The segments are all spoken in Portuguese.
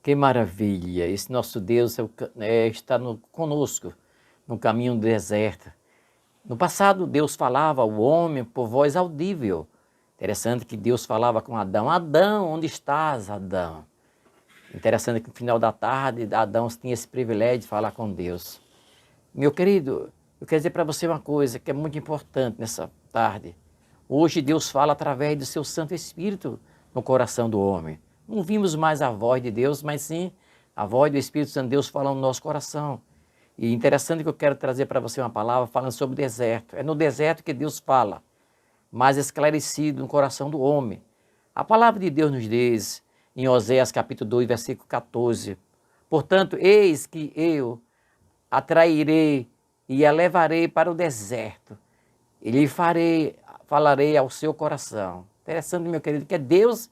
Que maravilha! Esse nosso Deus está conosco no caminho do deserto. No passado, Deus falava ao homem por voz audível. Interessante que Deus falava com Adão. Adão, onde estás, Adão? Interessante que no final da tarde, Adão tinha esse privilégio de falar com Deus. Meu querido, eu quero dizer para você uma coisa que é muito importante nessa tarde. Hoje Deus fala através do seu Santo Espírito no coração do homem. Não ouvimos mais a voz de Deus, mas sim a voz do Espírito Santo de Deus falando no nosso coração. E interessante que eu quero trazer para você uma palavra falando sobre o deserto. É no deserto que Deus fala, mais esclarecido no coração do homem. A palavra de Deus nos diz em Oséias capítulo 2, versículo 14. Portanto, eis que eu atrairei e a levarei para o deserto. E lhe falarei ao seu coração. Interessante, meu querido, que Deus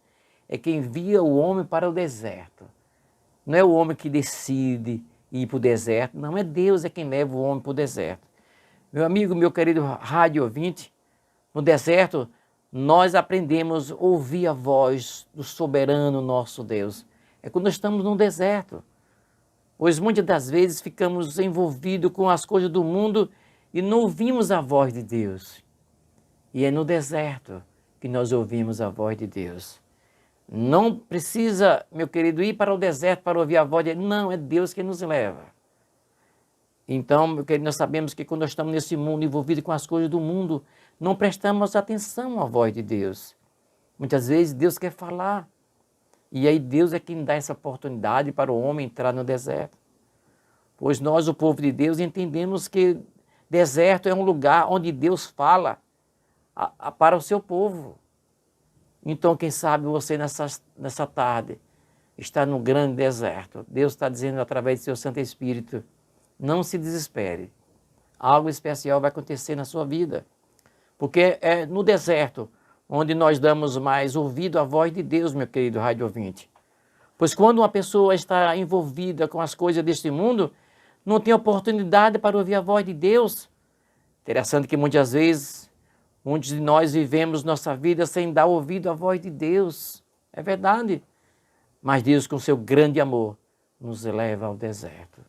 é quem envia o homem para o deserto. Não é o homem que decide ir para o deserto, não, é Deus é quem leva o homem para o deserto. Meu amigo, meu querido rádio ouvinte, no deserto nós aprendemos a ouvir a voz do soberano nosso Deus. É quando estamos no deserto, pois muitas das vezes ficamos envolvidos com as coisas do mundo e não ouvimos a voz de Deus. E é no deserto que nós ouvimos a voz de Deus. Não precisa, meu querido, ir para o deserto para ouvir a voz de Deus. Não, é Deus que nos leva. Então, meu querido, nós sabemos que quando nós estamos nesse mundo, envolvidos com as coisas do mundo, não prestamos atenção à voz de Deus. Muitas vezes Deus quer falar. E aí Deus é quem dá essa oportunidade para o homem entrar no deserto. Pois nós, o povo de Deus, entendemos que deserto é um lugar onde Deus fala para o seu povo. Então, quem sabe você nessa tarde está no grande deserto. Deus está dizendo através do seu Santo Espírito, não se desespere. Algo especial vai acontecer na sua vida. Porque é no deserto onde nós damos mais ouvido à voz de Deus, meu querido rádio ouvinte. Pois quando uma pessoa está envolvida com as coisas deste mundo, não tem oportunidade para ouvir a voz de Deus. Interessante que muitas vezes muitos de nós vivemos nossa vida sem dar ouvido à voz de Deus. É verdade. Mas Deus, com seu grande amor, nos leva ao deserto.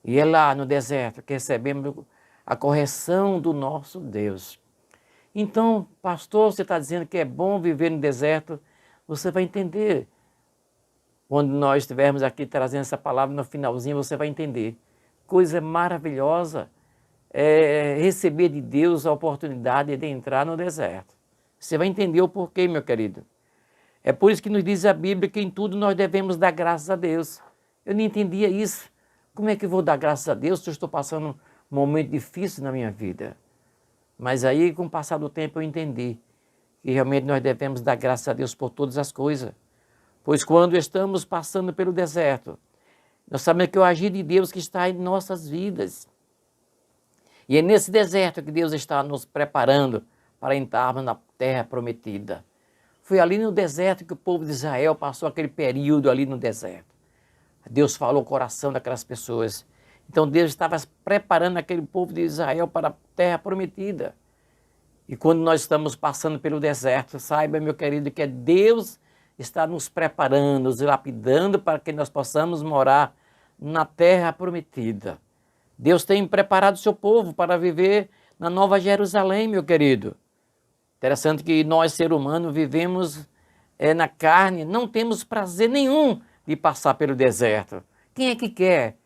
E é lá no deserto que recebemos a correção do nosso Deus. Então, pastor, você está dizendo que é bom viver no deserto? Você vai entender. Quando nós estivermos aqui trazendo essa palavra no finalzinho, você vai entender. Coisa maravilhosa. É receber de Deus a oportunidade de entrar no deserto. Você vai entender o porquê, meu querido. É por isso que nos diz a Bíblia que em tudo nós devemos dar graças a Deus. Eu não entendia isso. Como é que eu vou dar graças a Deus se eu estou passando um momento difícil na minha vida? Mas aí, com o passar do tempo, eu entendi que realmente nós devemos dar graças a Deus por todas as coisas. Pois quando estamos passando pelo deserto, nós sabemos que é o agir de Deus que está em nossas vidas. E é nesse deserto que Deus está nos preparando para entrarmos na terra prometida. Foi ali no deserto que o povo de Israel passou aquele período ali no deserto. Deus falou o coração daquelas pessoas. Então Deus estava preparando aquele povo de Israel para a terra prometida. E quando nós estamos passando pelo deserto, saiba, meu querido, que Deus está nos preparando, nos lapidando para que nós possamos morar na terra prometida. Deus tem preparado o seu povo para viver na Nova Jerusalém, meu querido. Interessante que nós, ser humano, vivemos na carne, não temos prazer nenhum de passar pelo deserto. Quem é que quer?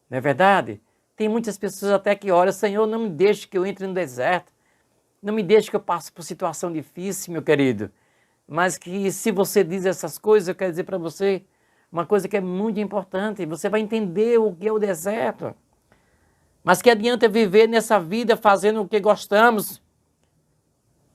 Não é verdade? Tem muitas pessoas até que oram, Senhor, não me deixe que eu entre no deserto. Não me deixe que eu passe por situação difícil, meu querido. Mas que se você diz essas coisas, eu quero dizer para você uma coisa que é muito importante. Você vai entender o que é o deserto. Mas que adianta viver nessa vida fazendo o que gostamos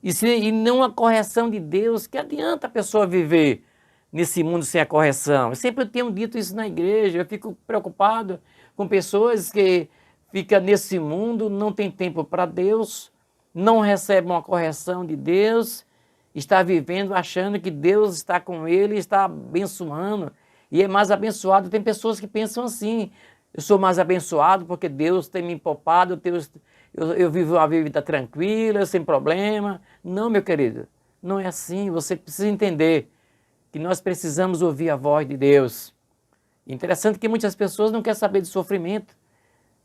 e não a correção de Deus? Que adianta a pessoa viver nesse mundo sem a correção? Eu sempre tenho dito isso na igreja, eu fico preocupado com pessoas que ficam nesse mundo, não tem tempo para Deus, não recebem uma correção de Deus, está vivendo achando que Deus está com ele, está abençoando, e é mais abençoado. Tem pessoas que pensam assim, eu sou mais abençoado porque Deus tem me poupado, eu vivo uma vida tranquila, sem problema. Não, meu querido, não é assim. Você precisa entender que nós precisamos ouvir a voz de Deus. Interessante que muitas pessoas não querem saber de sofrimento.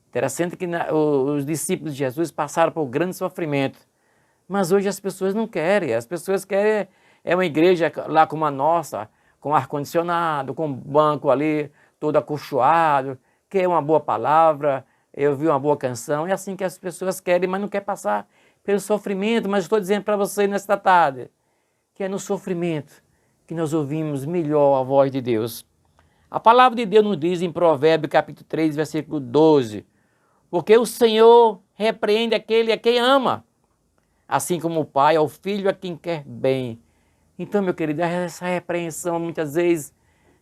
Interessante que os discípulos de Jesus passaram por grande sofrimento. Mas hoje as pessoas não querem. As pessoas querem uma igreja lá como a nossa, com ar-condicionado, com banco ali, todo acolchoado, quer uma boa palavra, eu vi uma boa canção. É assim que as pessoas querem, mas não quer passar pelo sofrimento. Mas estou dizendo para você nesta tarde, que é no sofrimento que nós ouvimos melhor a voz de Deus. A palavra de Deus nos diz em Provérbios capítulo 3, versículo 12, porque o Senhor repreende aquele a quem ama, assim como o pai ao filho a quem quer bem. Então, meu querido, essa repreensão muitas vezes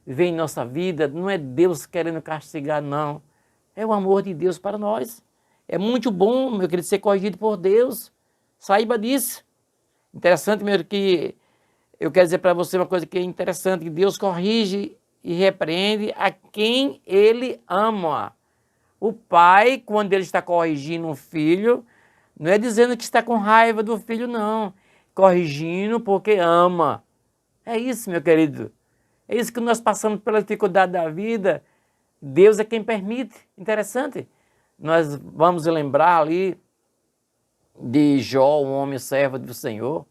vem em nossa vida, não é Deus querendo castigar, não. É o amor de Deus para nós. É muito bom, meu querido, ser corrigido por Deus. Saiba disso. Interessante mesmo que eu quero dizer para você uma coisa que é interessante, que Deus corrige e repreende a quem Ele ama. O pai, quando ele está corrigindo um filho, não é dizendo que está com raiva do filho, não. Corrigindo porque ama. É isso, meu querido. É isso que nós passamos pela dificuldade da vida. Deus é quem permite. Interessante. Nós vamos lembrar ali de Jó, um homem servo do Senhor.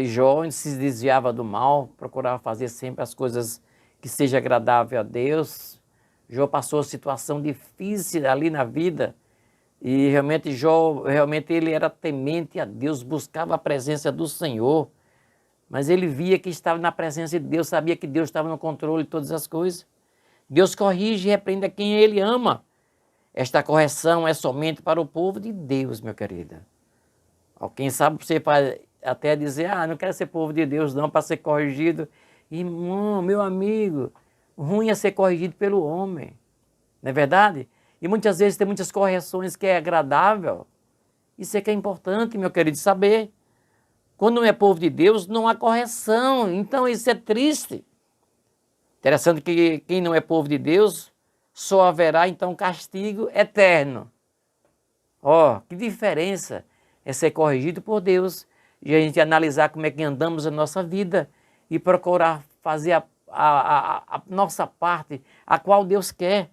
Jó se desviava do mal, procurava fazer sempre as coisas que seja agradável a Deus. Jó passou uma situação difícil ali na vida. E realmente Jó, ele era temente a Deus, buscava a presença do Senhor. Mas ele via que estava na presença de Deus, sabia que Deus estava no controle de todas as coisas. Deus corrige e repreende a quem Ele ama. Esta correção é somente para o povo de Deus, meu querido. Quem sabe você pode até dizer, não quero ser povo de Deus não, para ser corrigido. Irmão, meu amigo, ruim é ser corrigido pelo homem. Não é verdade? E muitas vezes tem muitas correções que é agradável. Isso é que é importante, meu querido, saber. Quando não é povo de Deus, não há correção. Então isso é triste. Interessante que quem não é povo de Deus, só haverá então castigo eterno. Que diferença é ser corrigido por Deus e a gente analisar como é que andamos a nossa vida e procurar fazer a nossa parte, a qual Deus quer.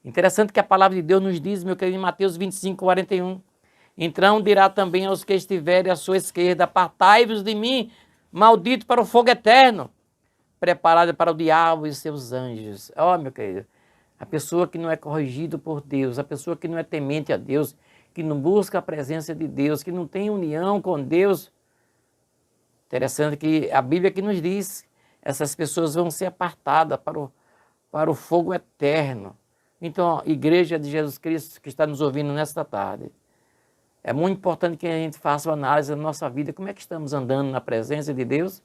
Interessante que a palavra de Deus nos diz, meu querido, em Mateus 25, 41. Então dirá também aos que estiverem à sua esquerda, apartai-vos de mim, maldito para o fogo eterno, preparado para o diabo e seus anjos. Meu querido, a pessoa que não é corrigida por Deus, a pessoa que não é temente a Deus, que não busca a presença de Deus, que não tem união com Deus. Interessante que a Bíblia que nos diz, essas pessoas vão ser apartadas para o fogo eterno. Então, Igreja de Jesus Cristo que está nos ouvindo nesta tarde, é muito importante que a gente faça uma análise da nossa vida. Como é que estamos andando na presença de Deus?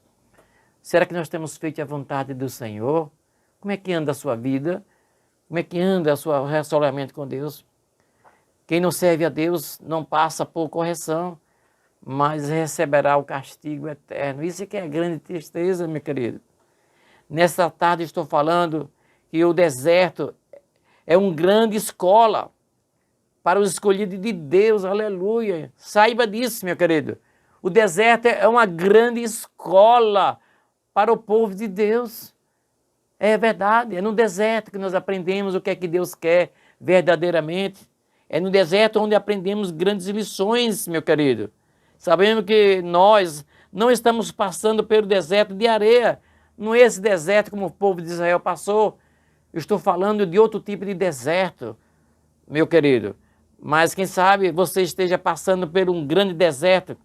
Será que nós temos feito a vontade do Senhor? Como é que anda a sua vida? Como é que anda o seu relacionamento com Deus? Quem não serve a Deus não passa por correção, mas receberá o castigo eterno. Isso é que é grande tristeza, meu querido. Nesta tarde estou falando que o deserto é uma grande escola para os escolhidos de Deus, aleluia. Saiba disso, meu querido. O deserto é uma grande escola para o povo de Deus. É verdade, é no deserto que nós aprendemos o que é que Deus quer verdadeiramente. É no deserto onde aprendemos grandes lições, meu querido. Sabemos que nós não estamos passando pelo deserto de areia. Não é esse deserto como o povo de Israel passou. Eu estou falando de outro tipo de deserto, meu querido. Mas quem sabe você esteja passando por um grande deserto,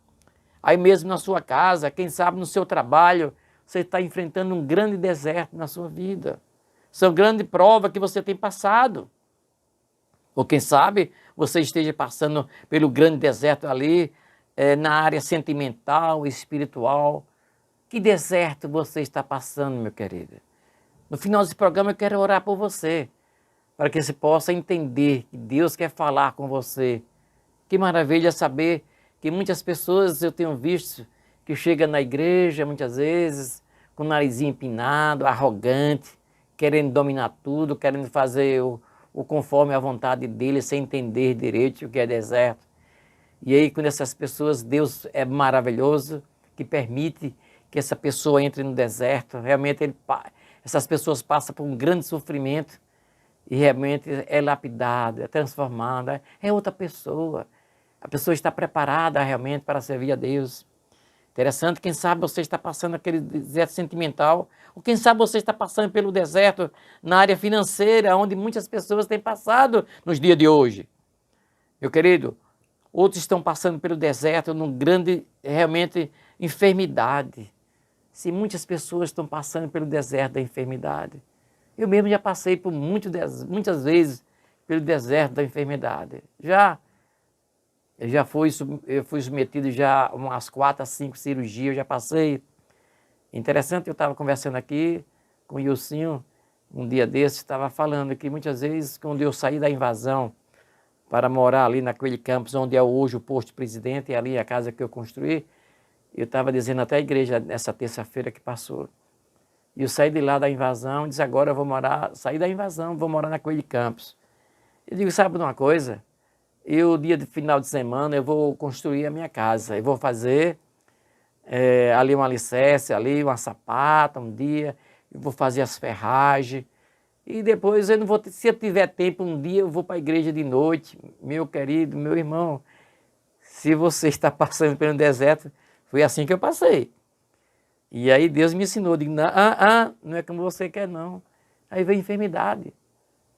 aí mesmo na sua casa, quem sabe no seu trabalho, você está enfrentando um grande deserto na sua vida. São grandes provas que você tem passado. Ou quem sabe você esteja passando pelo grande deserto ali, na área sentimental, espiritual. Que deserto você está passando, meu querido? No final desse programa eu quero orar por você, para que você possa entender que Deus quer falar com você. Que maravilha saber que muitas pessoas eu tenho visto que chegam na igreja muitas vezes com o narizinho empinado, arrogante, querendo dominar tudo, querendo fazer o conforme a vontade dele, sem entender direito o que é deserto. E aí, quando essas pessoas, Deus é maravilhoso, que permite que essa pessoa entre no deserto, realmente Essas pessoas passam por um grande sofrimento e realmente é lapidada, é transformada, é outra pessoa. A pessoa está preparada realmente para servir a Deus. Interessante, quem sabe você está passando aquele deserto sentimental, ou quem sabe você está passando pelo deserto na área financeira, onde muitas pessoas têm passado nos dias de hoje. Meu querido, outros estão passando pelo deserto num grande, realmente, enfermidade. Se muitas pessoas estão passando pelo deserto da enfermidade. Eu mesmo já passei por muitas vezes pelo deserto da enfermidade. Eu fui submetido já a umas 4 a 5 cirurgias, eu já passei. Interessante, eu estava conversando aqui com o Ilcinho, um dia desses, estava falando que muitas vezes, quando eu saí da invasão para morar ali naquele campus onde é hoje o posto presidente, e ali a casa que eu construí, eu estava dizendo até a igreja nessa terça-feira que passou. E eu saí de lá da invasão e disse, agora eu vou sair da invasão, vou morar naquele campus. Eu digo, sabe de uma coisa? Dia de final de semana, eu vou construir a minha casa. Eu vou fazer ali um alicerce, ali uma sapata, um dia. Eu vou fazer as ferragens. E depois, se eu tiver tempo, um dia eu vou para a igreja de noite. Meu querido, meu irmão, se você está passando pelo deserto, foi assim que eu passei. E aí Deus me ensinou, digo, não é como você quer não. Aí veio enfermidade,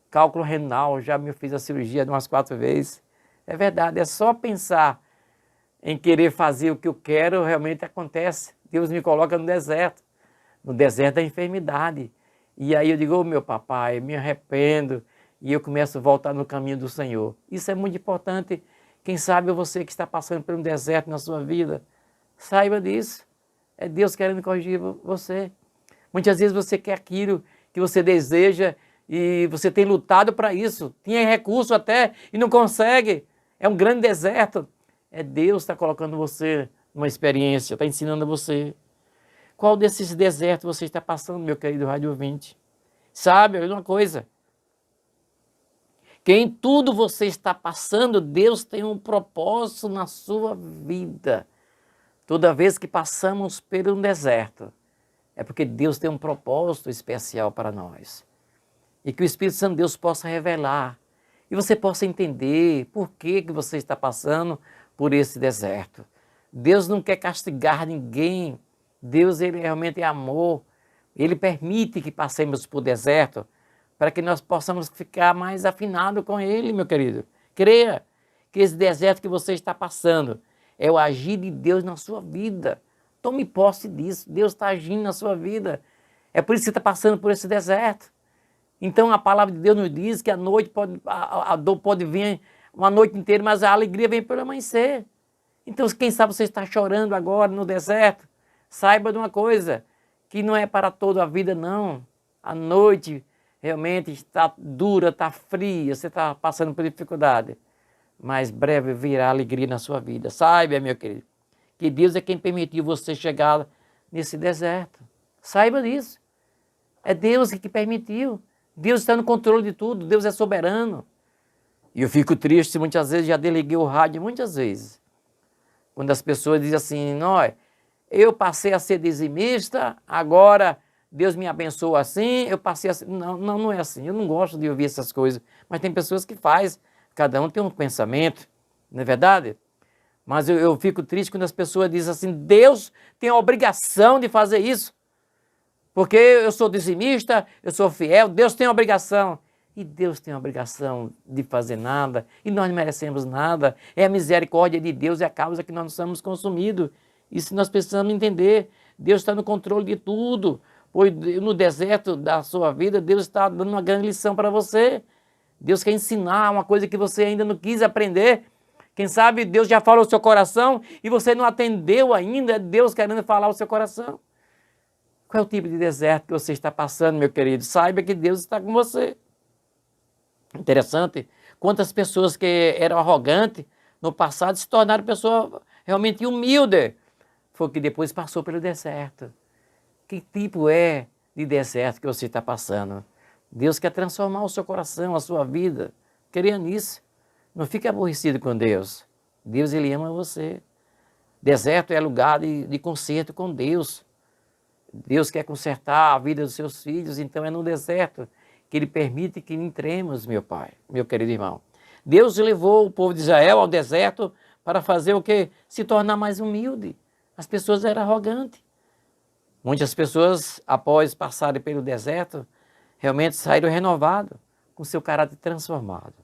cálculo renal, já me fiz a cirurgia umas 4 vezes. É verdade, é só pensar em querer fazer o que eu quero, realmente acontece. Deus me coloca no deserto da enfermidade. E aí eu digo, oh, meu papai, me arrependo, e eu começo a voltar no caminho do Senhor. Isso é muito importante. Quem sabe você que está passando por um deserto na sua vida, saiba disso. É Deus querendo corrigir você. Muitas vezes você quer aquilo que você deseja e você tem lutado para isso. Tinha recurso até e não consegue. É um grande deserto. É Deus que está colocando você numa experiência, está ensinando você. Qual desses desertos você está passando, meu querido rádio ouvinte? Sabe, uma coisa. Que em tudo você está passando, Deus tem um propósito na sua vida. Toda vez que passamos por um deserto, é porque Deus tem um propósito especial para nós. E que o Espírito Santo de Deus possa revelar. E você possa entender por que você está passando por esse deserto. Deus não quer castigar ninguém. Deus, ele realmente é amor. Ele permite que passemos por deserto para que nós possamos ficar mais afinados com Ele, meu querido. Creia que esse deserto que você está passando é o agir de Deus na sua vida. Tome posse disso. Deus está agindo na sua vida. É por isso que você está passando por esse deserto. Então a palavra de Deus nos diz que a dor pode vir uma noite inteira, mas a alegria vem pelo amanhecer. Então quem sabe você está chorando agora no deserto, saiba de uma coisa, que não é para toda a vida não. A noite realmente está dura, está fria, você está passando por dificuldade. Mas breve virá alegria na sua vida. Saiba, meu querido, que Deus é quem permitiu você chegar nesse deserto. Saiba disso. É Deus que permitiu. Deus está no controle de tudo, Deus é soberano. E eu fico triste muitas vezes, já desliguei o rádio muitas vezes. Quando as pessoas dizem assim, não, eu passei a ser dizimista, agora Deus me abençoou assim, eu passei a ser... Não é assim, eu não gosto de ouvir essas coisas, mas tem pessoas que fazem, cada um tem um pensamento, não é verdade? Mas eu fico triste quando as pessoas dizem assim, Deus tem a obrigação de fazer isso, porque eu sou dizimista, eu sou fiel, Deus tem a obrigação. E Deus tem a obrigação de fazer nada, e nós não merecemos nada. É a misericórdia de Deus, é a causa que nós não somos consumidos. Isso nós precisamos entender. Deus está no controle de tudo. Pois no deserto da sua vida, Deus está dando uma grande lição para você. Deus quer ensinar uma coisa que você ainda não quis aprender. Quem sabe Deus já falou o seu coração e você não atendeu ainda. É Deus querendo falar o seu coração. Qual é o tipo de deserto que você está passando, meu querido? Saiba que Deus está com você. Interessante, quantas pessoas que eram arrogantes no passado se tornaram pessoas realmente humildes. Foi que depois passou pelo deserto. Que tipo é de deserto que você está passando? Deus quer transformar o seu coração, a sua vida. Creia nisso. Não fique aborrecido com Deus. Deus, ele ama você. Deserto é lugar de conserto com Deus. Deus quer consertar a vida dos seus filhos, então é no deserto que Ele permite que entremos, meu Pai, meu querido irmão. Deus levou o povo de Israel ao deserto para fazer o quê? Se tornar mais humilde. As pessoas eram arrogantes. Muitas pessoas, após passarem pelo deserto, realmente saíram renovados, com seu caráter transformado.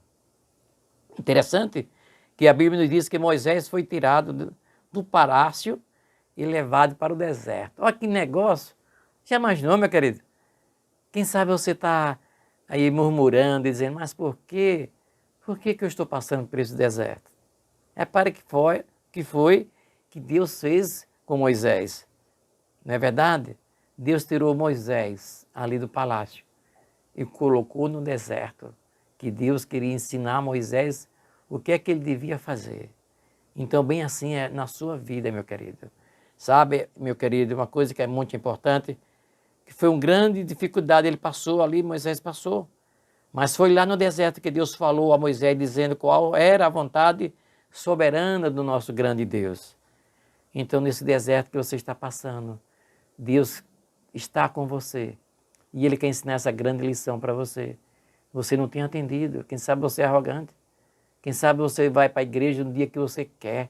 Interessante que a Bíblia nos diz que Moisés foi tirado do palácio e levado para o deserto. Olha que negócio! Já imaginou, meu querido? Quem sabe você está aí murmurando e dizendo, mas por quê? Por que eu estou passando por esse deserto? Repare que foi que Deus fez com Moisés. Não é verdade? Deus tirou Moisés ali do palácio e colocou no deserto, que Deus queria ensinar a Moisés o que é que ele devia fazer. Então, bem assim é na sua vida, meu querido. Sabe, meu querido, uma coisa que é muito importante, que foi uma grande dificuldade, ele passou ali, Moisés passou. Mas foi lá no deserto que Deus falou a Moisés, dizendo qual era a vontade soberana do nosso grande Deus. Então, nesse deserto que você está passando, Deus está com você. E Ele quer ensinar essa grande lição para você. Você não tem atendido. Quem sabe você é arrogante. Quem sabe você vai para a igreja no dia que você quer.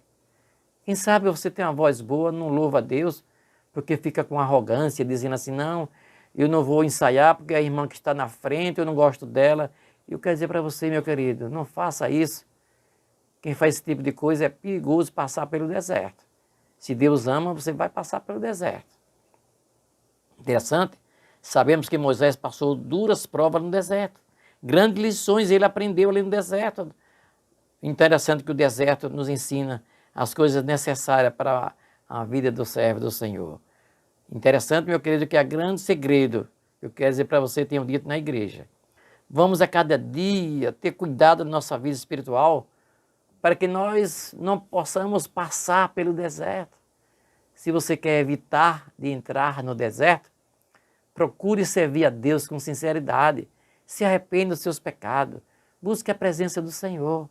Quem sabe você tem uma voz boa, não louva a Deus, porque fica com arrogância, dizendo assim, não, eu não vou ensaiar porque a irmã que está na frente, eu não gosto dela. E eu quero dizer para você, meu querido, não faça isso. Quem faz esse tipo de coisa é perigoso passar pelo deserto. Se Deus ama, você vai passar pelo deserto. Interessante. Sabemos que Moisés passou duras provas no deserto. Grandes lições ele aprendeu ali no deserto. Interessante que o deserto nos ensina as coisas necessárias para a vida do servo do Senhor. Interessante, meu querido, que é grande segredo, eu quero dizer para você, tenho dito na igreja. Vamos a cada dia ter cuidado da nossa vida espiritual para que nós não possamos passar pelo deserto. Se você quer evitar de entrar no deserto, procure servir a Deus com sinceridade. Se arrependa dos seus pecados. Busque a presença do Senhor.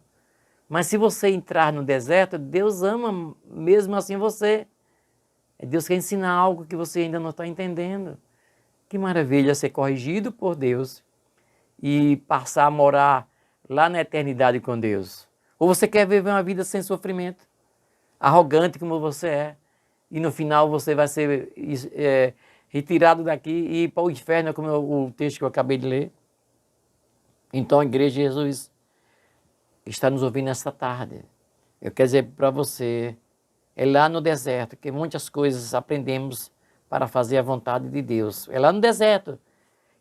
Mas se você entrar no deserto, Deus ama mesmo assim você. Deus quer ensinar algo que você ainda não está entendendo. Que maravilha ser corrigido por Deus e passar a morar lá na eternidade com Deus. Ou você quer viver uma vida sem sofrimento, arrogante como você é, e no final você vai ser retirado daqui e ir para o inferno, como o texto que eu acabei de ler. Então a igreja de Jesus está nos ouvindo nesta tarde. Eu quero dizer para você, é lá no deserto que muitas coisas aprendemos para fazer a vontade de Deus. É lá no deserto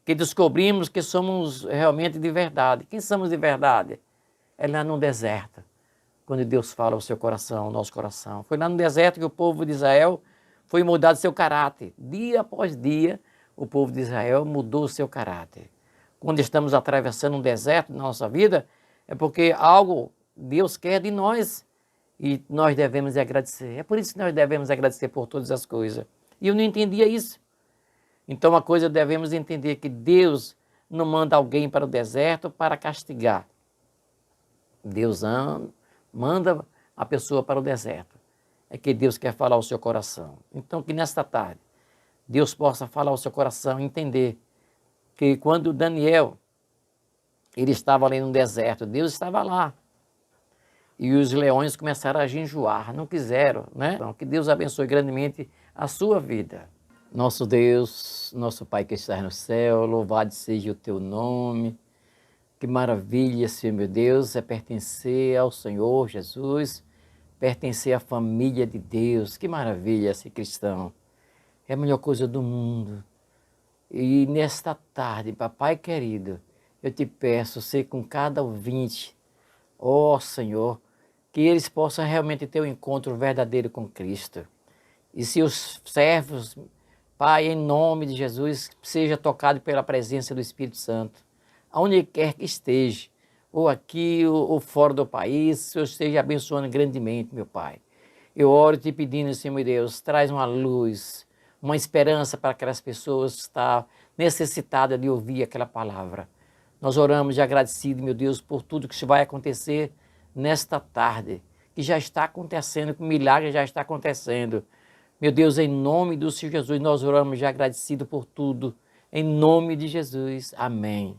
que descobrimos que somos realmente de verdade. Quem somos de verdade? É lá no deserto, quando Deus fala ao seu coração, ao nosso coração. Foi lá no deserto que o povo de Israel foi mudado seu caráter. Dia após dia, o povo de Israel mudou o seu caráter. Quando estamos atravessando um deserto na nossa vida, é porque algo Deus quer de nós e nós devemos agradecer. É por isso que nós devemos agradecer por todas as coisas. E eu não entendia isso. Então, uma coisa devemos entender, que Deus não manda alguém para o deserto para castigar. Deus manda a pessoa para o deserto. É que Deus quer falar ao seu coração. Então, que nesta tarde, Deus possa falar ao seu coração, entender que quando Daniel, ele estava ali no deserto, Deus estava lá. E os leões começaram a jejuar, não quiseram, né? Então, que Deus abençoe grandemente a sua vida. Nosso Deus, nosso Pai que estás no céu, louvado seja o teu nome. Que maravilha, Senhor meu Deus, é pertencer ao Senhor Jesus, pertencer à família de Deus. Que maravilha ser cristão. É a melhor coisa do mundo. E nesta tarde, papai querido, eu te peço, ser com cada ouvinte, ó Senhor, que eles possam realmente ter um encontro verdadeiro com Cristo. E se os servos, Pai, em nome de Jesus, seja tocado pela presença do Espírito Santo, aonde quer que esteja, ou aqui ou fora do país, o Senhor esteja abençoando grandemente, meu Pai. Eu oro te pedindo, Senhor meu Deus, traz uma luz, uma esperança para aquelas pessoas que estão necessitadas de ouvir aquela palavra. Nós oramos de agradecido, meu Deus, por tudo que vai acontecer nesta tarde, que já está acontecendo, que o milagre já está acontecendo. Meu Deus, em nome do Senhor Jesus, nós oramos já agradecido por tudo. Em nome de Jesus. Amém.